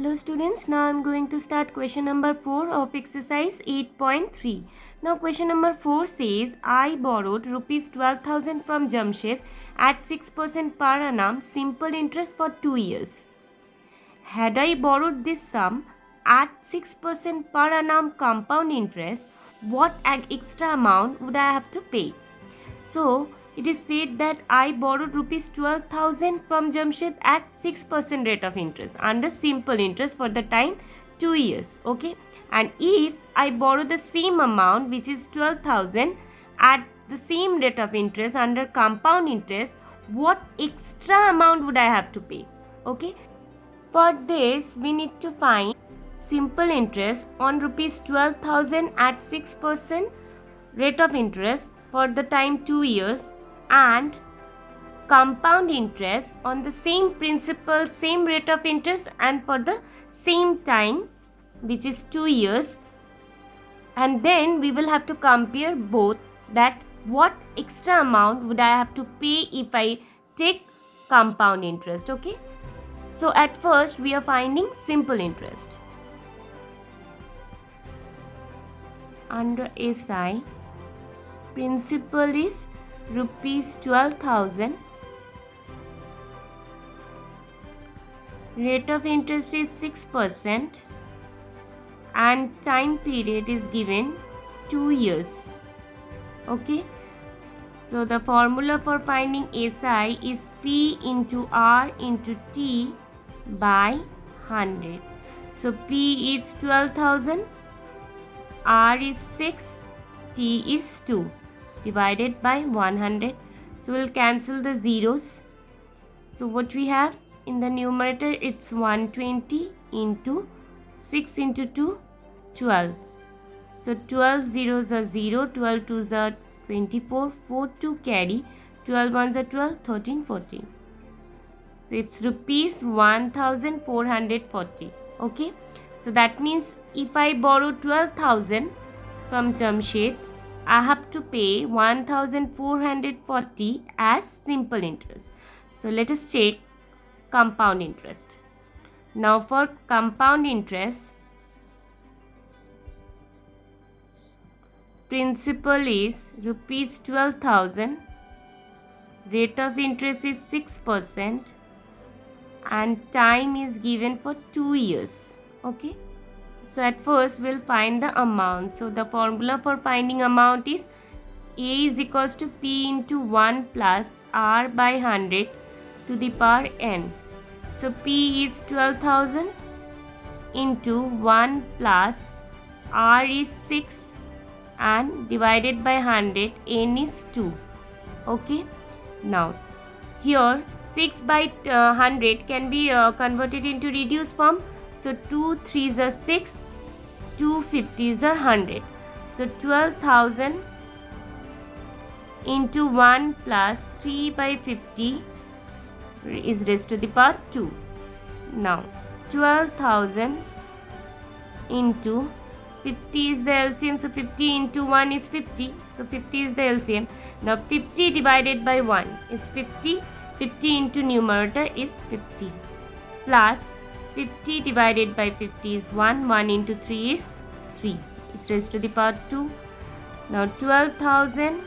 Hello students, now I am going to start question number 4 of exercise 8.3. Now question number 4 says, I borrowed rupees 12,000 from Jamshed at 6% per annum simple interest for 2 years. Had I borrowed this sum at 6% per annum compound interest, what extra amount would I have to pay? So, it is said that I borrowed rupees 12,000 from Jamshed at 6% rate of interest under simple interest for the time 2 years. Okay. And if I borrow the same amount, which is 12,000 at the same rate of interest under compound interest, what extra amount would I have to pay? Okay. For this, we need to find simple interest on rupees 12,000 at 6% rate of interest for the time 2 years and compound interest on the same principal, same rate of interest and for the same time, which is 2 years. And then we will have to compare both, that what extra amount would I have to pay if I take compound interest. Okay. So at first we are finding simple interest. Under SI, principal is rupees 12,000. Rate of interest is 6% and time period is given 2 years. Okay. So the formula for finding SI is P into R into T by 100. So P is 12,000, R is 6, T is 2 divided by 100. So we'll cancel the zeros. So what we have in the numerator, it's 120 into 6 into 2, 12. So 12 zeros are 0, 12 twos are 24, 4 to carry, 12 ones are 12, 13, 14. So it's rupees 1,440. Okay. So that means if I borrow 12,000 from Jamshed, I have to pay 1,440 as simple interest. So let us take compound interest. Now for compound interest, principal is rupees 12,000, rate of interest is 6% and time is given for 2 years. Okay. So at first we'll find the amount. So the formula for finding amount is A is equals to P into 1 plus R by 100 to the power n. So P is 12,000 into 1 plus R is 6 and divided by 100, n is 2. Okay. Now here 6 by 100 can be converted into reduced form. So 2 3s are 6, 2 50s are 100. So 12,000 into 1 plus 3 by 50 is raised to the power 2. Now 12,000 into 50 is the LCM. So 50 into 1 is 50. So 50 is the LCM. Now 50 divided by 1 is 50. 50 into numerator is 50 plus 50 divided by 50 is 1. 1 into 3 is 3. It's raised to the power 2. Now 12,000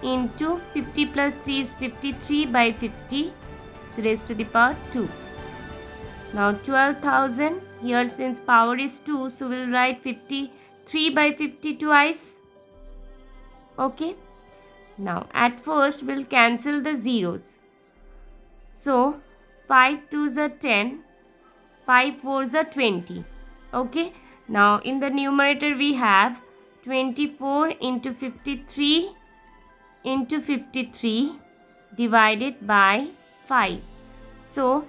into 50 plus 3 is 53 by 50. It's raised to the power 2. Now 12,000. Here since power is 2, so we'll write 53 by 50 twice. Okay. Now at first we'll cancel the zeros. So 5 2s are 10. 5 4s are 20. Okay. Now in the numerator we have 24 into 53 into 53 divided by 5. So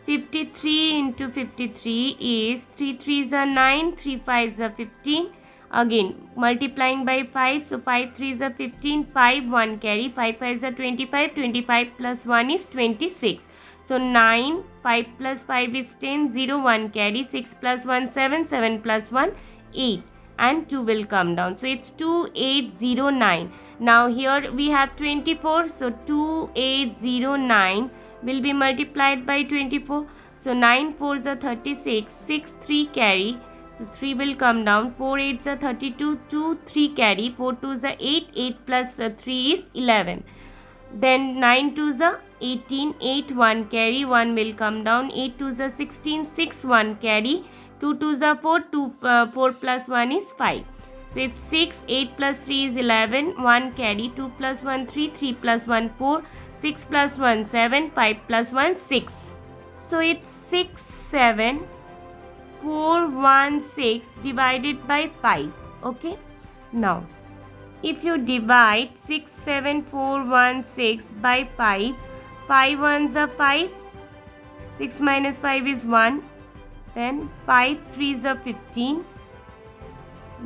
53 into 53 is 3 3s are 9, 3 5s are 15. Again multiplying by 5. So 5 3s are 15, 5 1 carry, 5 5s are 25, 25 plus 1 is 26. So 9, 5 plus 5 is 10, 0 1 carry, 6 plus 1 7, 7 plus 1 8 and 2 will come down. So it's 2809. Now here we have 24. So 2809 will be multiplied by 24. So 9 4s are 36, 6 3 carry, so 3 will come down, 4 8s are 32, 2 3 carry, 4 2s are 8, 8 plus 3 is 11. Then 9 2s are 18, 8 1 carry, 1 will come down, 8 2s are 16, 6 1 carry, 2 2s are 4, 4 plus 1 is 5. So it's 6, 8 plus 3 is 11, 1 carry, 2 plus 1 3, 3 plus 1 4, 6 plus 1 7, 5 plus 1 6. So it's 6 7 4 1 6 divided by 5. Okay. Now if you divide 6 7 4 1 6 by 5, 5 ones are 5, 6 minus 5 is 1, then 5 3s are 15,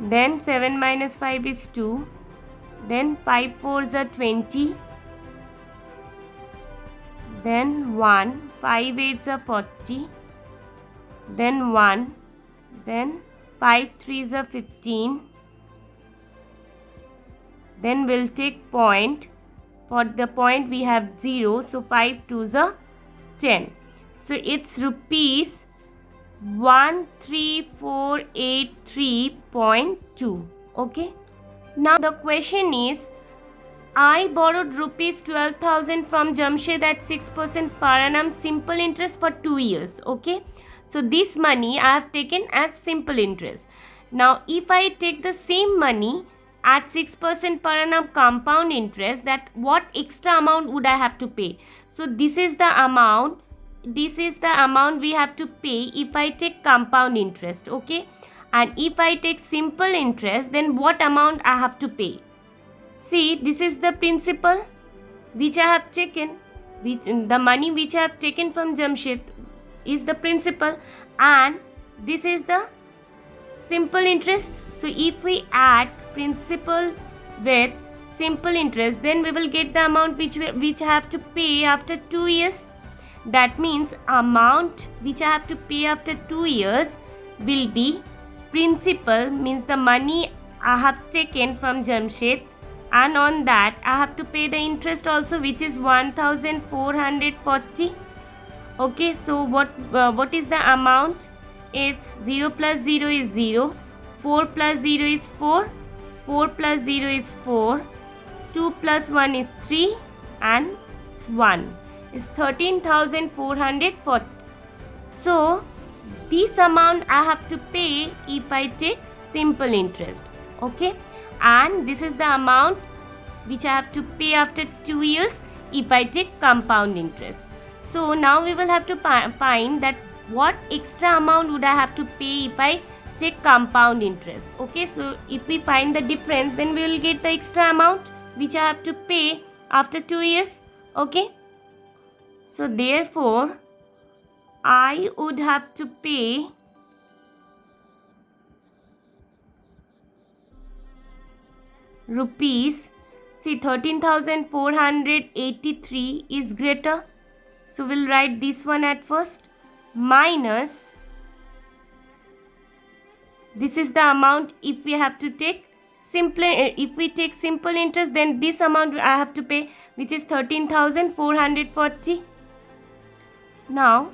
then 7 minus 5 is 2, then 5 4s are 20, then 1, 5 8s are 40, then 1, then 5 3s are 15, then we'll take point. For the point we have 0, so 5 2s are 10. So it's rupees 13483.2. Okay. Now the question is, I borrowed rupees 12,000 from Jamshed at 6% per annum simple interest for 2 years. Okay. So this money I have taken as simple interest. Now if I take the same money at 6% per annum compound interest, that what extra amount would I have to pay? So this is the amount we have to pay if I take compound interest. Okay. And if I take simple interest, then what amount I have to pay? See, this is the principal which I have taken, the money which I have taken from Jamshed is the principal, and this is the simple interest. So if we add principal with simple interest, then we will get the amount which I have to pay after 2 years. That means amount which I have to pay after 2 years will be principal, means the money I have taken from Jamshed, and on that I have to pay the interest also, which is 1440. Okay, so what is the amount? It's 0 plus 0 is 0, 4 plus 0 is 4, 4 plus 0 is 4, 2 plus 1 is 3, and 1 is 13,440. So this amount I have to pay if I take simple interest. Okay, and this is the amount which I have to pay after 2 years if I take compound interest. So now we will have to find that what extra amount would I have to pay if I take compound interest. Okay, so if we find the difference, then we will get the extra amount which I have to pay after 2 years. Okay, so therefore I would have to pay rupees, see 13,483 is greater, so we'll write this one at first, minus this is the amount if we have to take if we take simple interest, then this amount I have to pay, which is 13,440. Now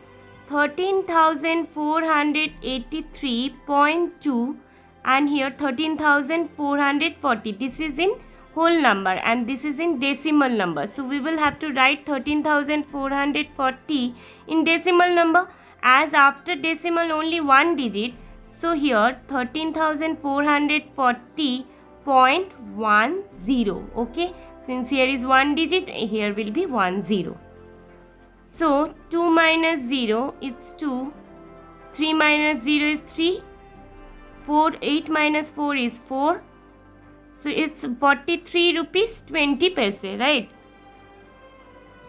13,483.2 and here 13,440, this is in whole number and this is in decimal number. So we will have to write 13,440 in decimal number, as after decimal only one digit. So here 13,440.10. Okay, since here is one digit, here will be 10. So 2 minus 0 is 2, 3 minus 0 is 3, 8 minus 4 is 4. So it's 43 rupees 20 paise, right?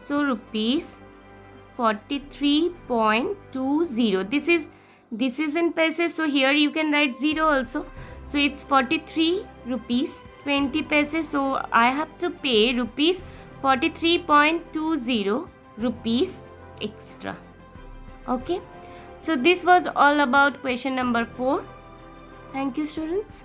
So rupees 43.20. This is in paise, so here you can write 0 also. So it's 43 rupees 20 paise. So I have to pay rupees 43.20 rupees extra. Okay, so this was all about question number 4. Thank you, students.